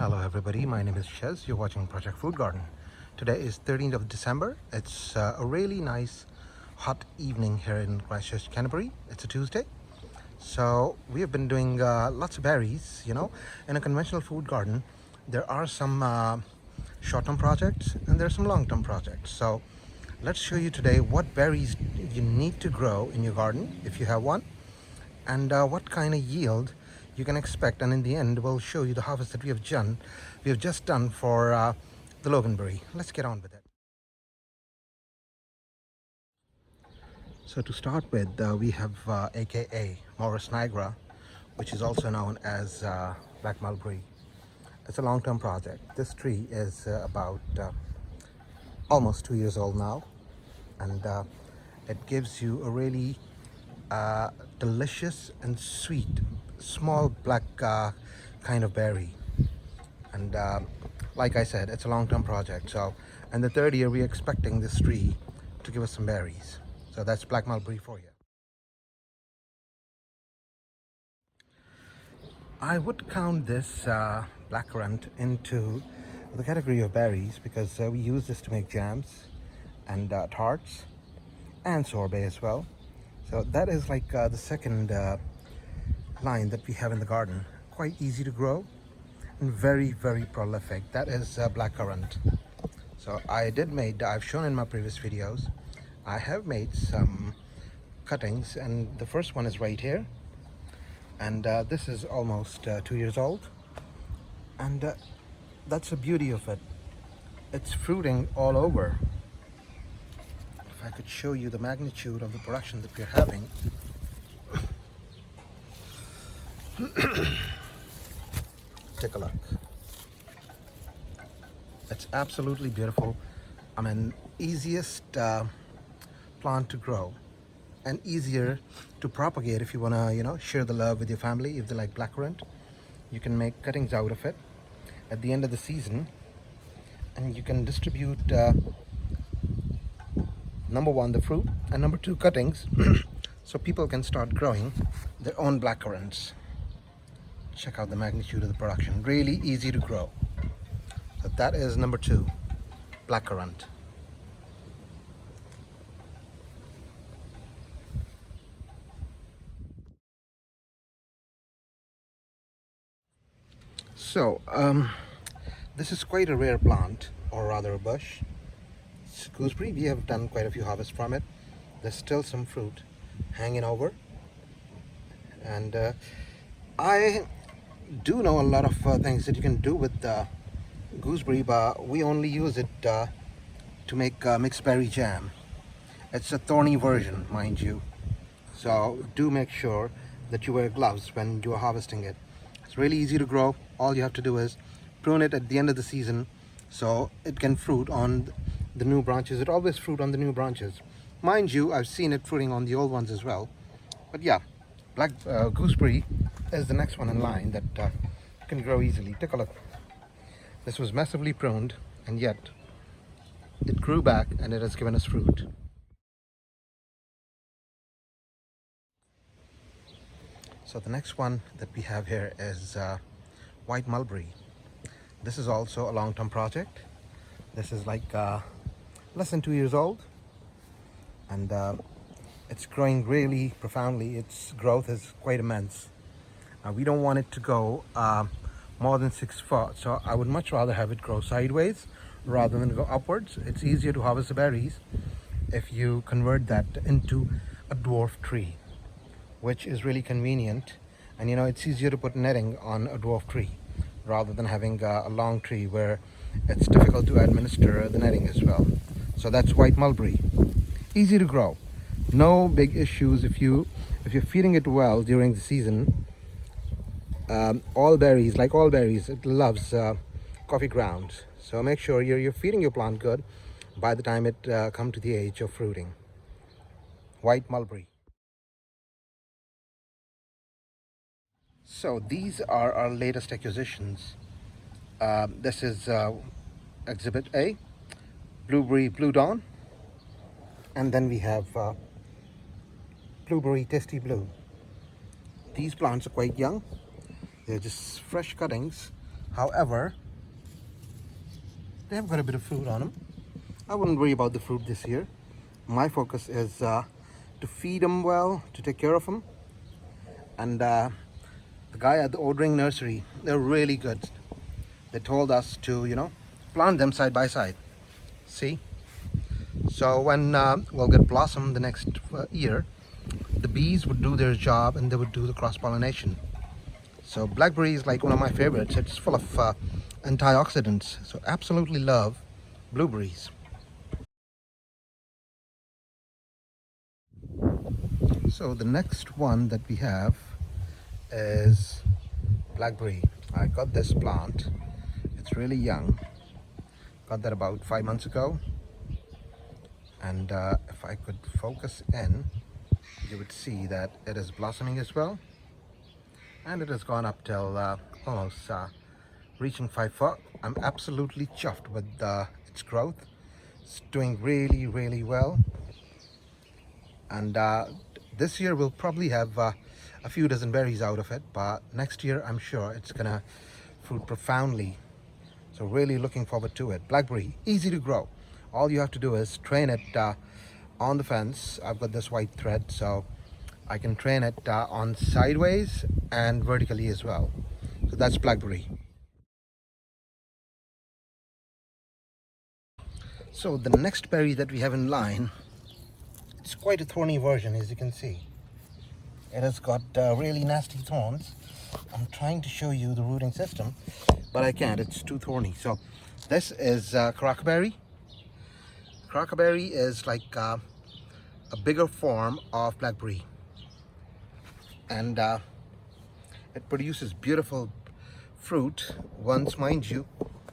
Hello everybody, my name is Shez. You're watching Project Food Garden. Today is 13th of December. It's a really nice hot evening here in Christchurch, Canterbury. It's a Tuesday. So we have been doing lots of berries, In a conventional food garden, there are some short-term projects and there are some long-term projects. So let's show you today what berries you need to grow in your garden if you have one, and what kind of yield you can expect. And in the end, we'll show you the harvest that we have just done for the Logan Berry. Let's get on with it. So to start with, we have aka Morris nigra, which is also known as blackmulberry. It's a long-term project. This tree is about almost 2 years old now, and it gives you a really delicious and sweet small black kind of berry. And like I said, it's a long-term project. So in the third year, we're expecting this tree to give us some berries. So that's black mulberry for you. I would count this blackcurrant into the category of berries because we use this to make jams and tarts and sorbet as well. So that is like the second line that we have in the garden. Quite easy to grow and very, very prolific. That is blackcurrant. So I've shown in my previous videos, I have made some cuttings, and the first one is right here, and this is almost 2 years old, and that's the beauty of it. It's fruiting all over. If I could show you the magnitude of the production that we're having. Take a look. It's absolutely beautiful. I mean, easiest plant to grow and easier to propagate if you want to, share the love with your family. If they like blackcurrant, you can make cuttings out of it at the end of the season, and you can distribute number one, the fruit, and number two, cuttings, so people can start growing their own blackcurrants. Check out the magnitude of the production. Really easy to grow. So that is number two, blackcurrant. So this is quite a rare plant, or rather a bush. It's gooseberry. We have done quite a few harvests from it. There's still some fruit hanging over, and I do know a lot of things that you can do with gooseberry, but we only use it to make mixed berry jam. It's a thorny version, mind you, so do make sure that you wear gloves when you are harvesting it. It's really easy to grow. All you have to do is prune it at the end of the season so it can fruit on the new branches. It always fruit on the new branches. Mind you, I've seen it fruiting on the old ones as well. But yeah, black gooseberry is the next one in line that can grow easily. Take a look. This was massively pruned, and yet it grew back and it has given us fruit. So the next one that we have here is white mulberry. This is also a long-term project. This is like less than 2 years old, and it's growing really profoundly. Its growth is quite immense. We don't want it to go more than 6 foot, so I would much rather have it grow sideways rather than go upwards. It's easier to harvest the berries if you convert that into a dwarf tree, which is really convenient. And it's easier to put netting on a dwarf tree rather than having a long tree where it's difficult to administer the netting as well. So that's white mulberry. Easy to grow, no big issues if you're feeding it well during the season. All berries, it loves coffee grounds, so make sure you're feeding your plant good by the time it comes to the age of fruiting. White mulberry. So these are our latest acquisitions. This is Exhibit A, Blueberry Blue Dawn, and then we have Blueberry Tasty Blue. These plants are quite young. They're just fresh cuttings However, they have got a bit of fruit on them. I wouldn't worry about the fruit this year. My focus is to feed them well, to take care of them. And the guy at the ordering nursery, they're really good. They told us to, plant them side by side. See? So when we'll get blossom the next year, the bees would do their job and they would do the cross-pollination. So blackberry is like one of my favorites. It's full of antioxidants. So absolutely love blueberries. So the next one that we have is blackberry. I got this plant. It's really young. Got that about 5 months ago. And if I could focus in, you would see that it is blossoming as well. And it has gone up till almost reaching 5 foot. I'm absolutely chuffed with its growth. It's doing really, really well. And this year we'll probably have a few dozen berries out of it, but next year I'm sure it's gonna fruit profoundly. So really looking forward to it. Blackberry, easy to grow. All you have to do is train it on the fence. I've got this white thread, so I can train it on sideways and vertically as well. So that's blackberry. So the next berry that we have in line, it's quite a thorny version, as you can see. It has got really nasty thorns. I'm trying to show you the rooting system, but I can't, it's too thorny. So this is Karaka Berry. Karaka Berry is like a bigger form of blackberry, and it produces beautiful fruit. Mind you,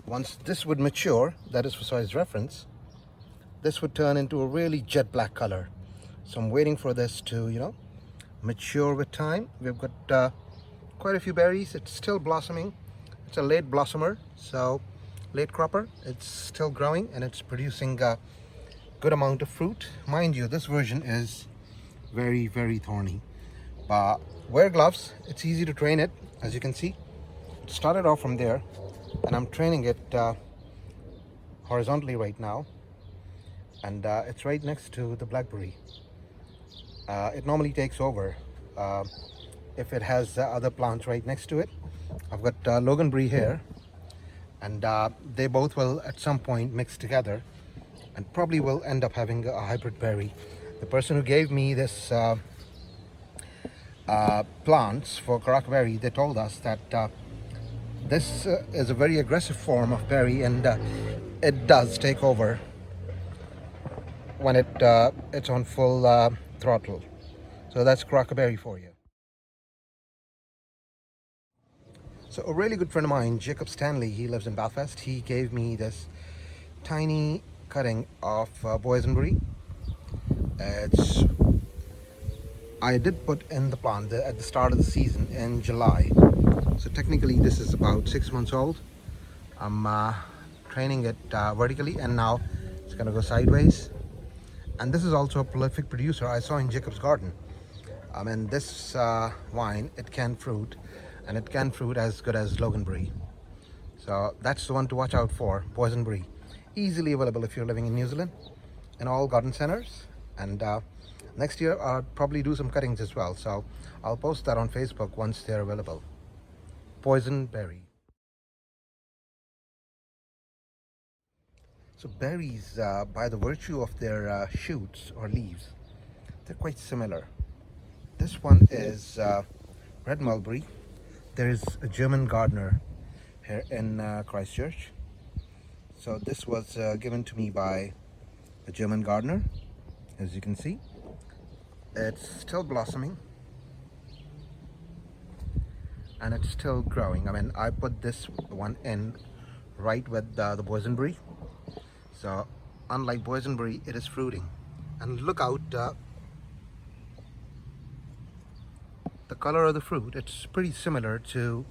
once this would mature, that is for size reference, this would turn into a really jet black color. So I'm waiting for this to, mature with time. We've got quite a few berries. It's still blossoming. It's a late blossomer, so late cropper. It's still growing and it's producing a good amount of fruit. Mind you, this version is very, very thorny. But wear gloves. It's easy to train it, as you can see. It started off from there, and I'm training it horizontally right now. And it's right next to the blackberry. It normally takes over if it has other plants right next to it. I've got Logan Berry here, and they both will at some point mix together and probably will end up having a hybrid berry. The person who gave me this plants for Karaka Berry, they told us that this is a very aggressive form of berry, and it does take over when it's on full throttle. So that's Karaka Berry for you. So a really good friend of mine, Jacob Stanley, he lives in Belfast. He gave me this tiny cutting of Boysen Berry. I did put in the plant at the start of the season in July. So technically this is about 6 months old. I'm training it vertically, and now it's gonna go sideways. And this is also a prolific producer. I saw in Jacob's garden. I mean, this wine, it can fruit, and it can fruit as good as Logan Berry. So that's the one to watch out for, Boysen Berry. Easily available if you're living in New Zealand, in all garden centers. And next year I'll probably do some cuttings as well. So I'll post that on Facebook once they're available. Boysen Berry. So berries, by the virtue of their shoots or leaves, they're quite similar. This one is Redmulberry. There is a German gardener here in Christchurch. So this was given to me by a German gardener, as you can see. It's still blossoming and it's still growing. I mean, I put this one in right with the Boysen Berry. So unlike Boysen Berry, it is fruiting. And look out, the color of the fruit, it's pretty similar to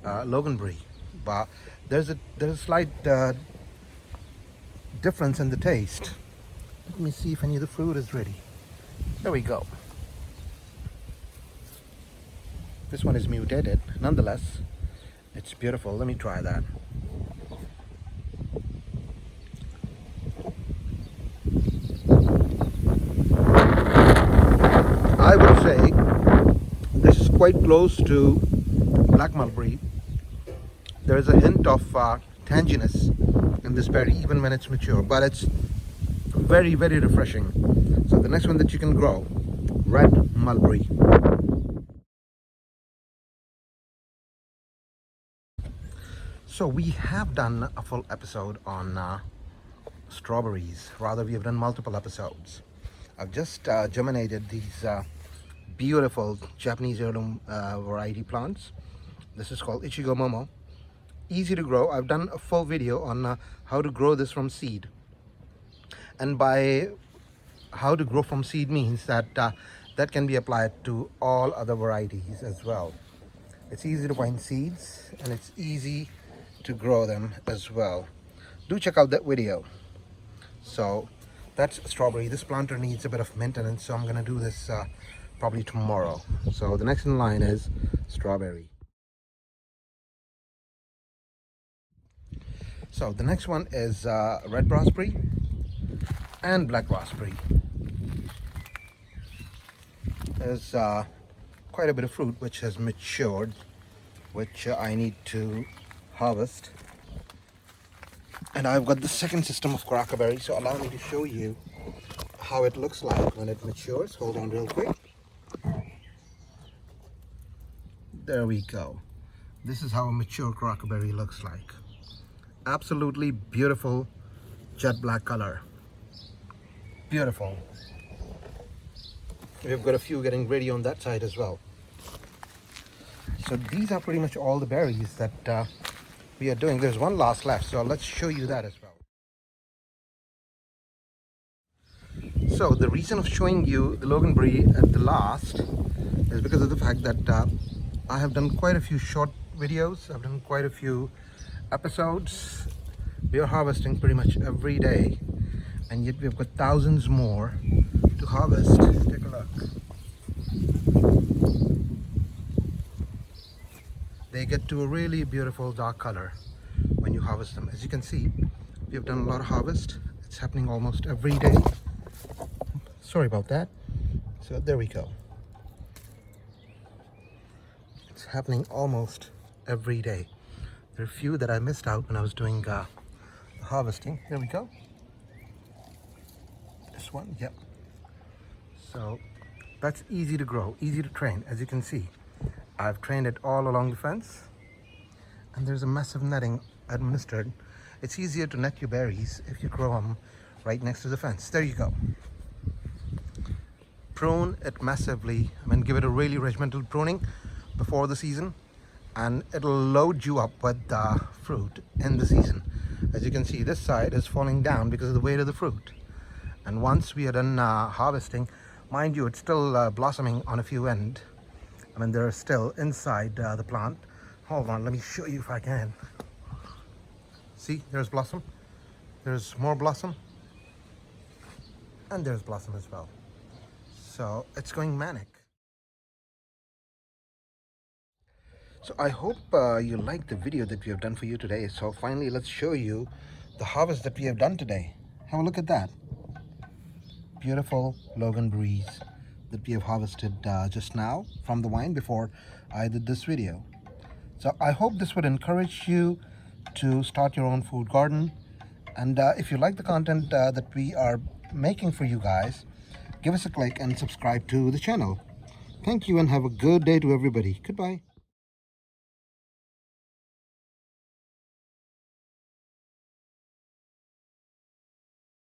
Logan Berry, but there's a slight difference in the taste. Let me see if any of the fruit is ready. There we go. This one is mutated. Nonetheless, It's beautiful. Let me try that. I would say this is quite close to black mulberry. There is a hint of tanginess in this berry even when it's mature, but it's very, very refreshing. So the next one that you can grow, red mulberry. So we have done a full episode on strawberries. Rather, we have done multiple episodes. I've just germinated these beautiful Japanese heirloom variety plants. This is called Ichigo Momo. Easy to grow. I've done a full video on how to grow this from seed. And by how to grow from seed means that that can be applied to all other varieties as well. It's easy to find seeds and it's easy to grow them as well. Do check out that video. So that's strawberry. This planter needs a bit of maintenance, so I'm going to do this probably tomorrow. So the next in line is strawberry. So the next one is red raspberry and black raspberry. There's quite a bit of fruit which has matured, which I need to harvest. And I've got the second system of Karaka Berry, so allow me to show you how it looks like when it matures. Hold on real quick. There we go. This is how a mature Karaka Berry looks like. Absolutely beautiful jet black color. Beautiful. We've got a few getting ready on that side as well. So these are pretty much all the berries that we are doing. There's one last left, so let's show you that as well. So the reason of showing you the Logan Berry at the last is because of the fact that I have done quite a few short videos. I've done quite a few episodes. We are harvesting pretty much every day, and yet we've got thousands more to harvest. Take a look. They get to a really beautiful dark color when you harvest them. As you can see, we've done a lot of harvest. It's happening almost every day. Sorry about that. So there we go. It's happening almost every day. There are a few that I missed out when I was doing harvesting. There we go. This one, yep. So that's easy to grow, easy to train. As you can see, I've trained it all along the fence, and there's a massive netting administered. It's easier to net your berries if you grow them right next to the fence. There you go. Prune it massively. I mean, give it a really regimental pruning before the season, and it'll load you up with fruit in the season. As you can see, this side is falling down because of the weight of the fruit. And once we are done harvesting, mind you, it's still blossoming on a few ends. I mean, they're still inside the plant. Hold on, let me show you if I can. See, there's blossom. There's more blossom. And there's blossom as well. So it's going manic. So I hope you liked the video that we have done for you today. So finally, let's show you the harvest that we have done today. Have a look at that. Beautiful Logan berries that we have harvested just now from the vine before I did this video. So I hope this would encourage you to start your own food garden. And if you like the content that we are making for you guys, give us a click and subscribe to the channel. Thank you and have a good day to everybody. Goodbye.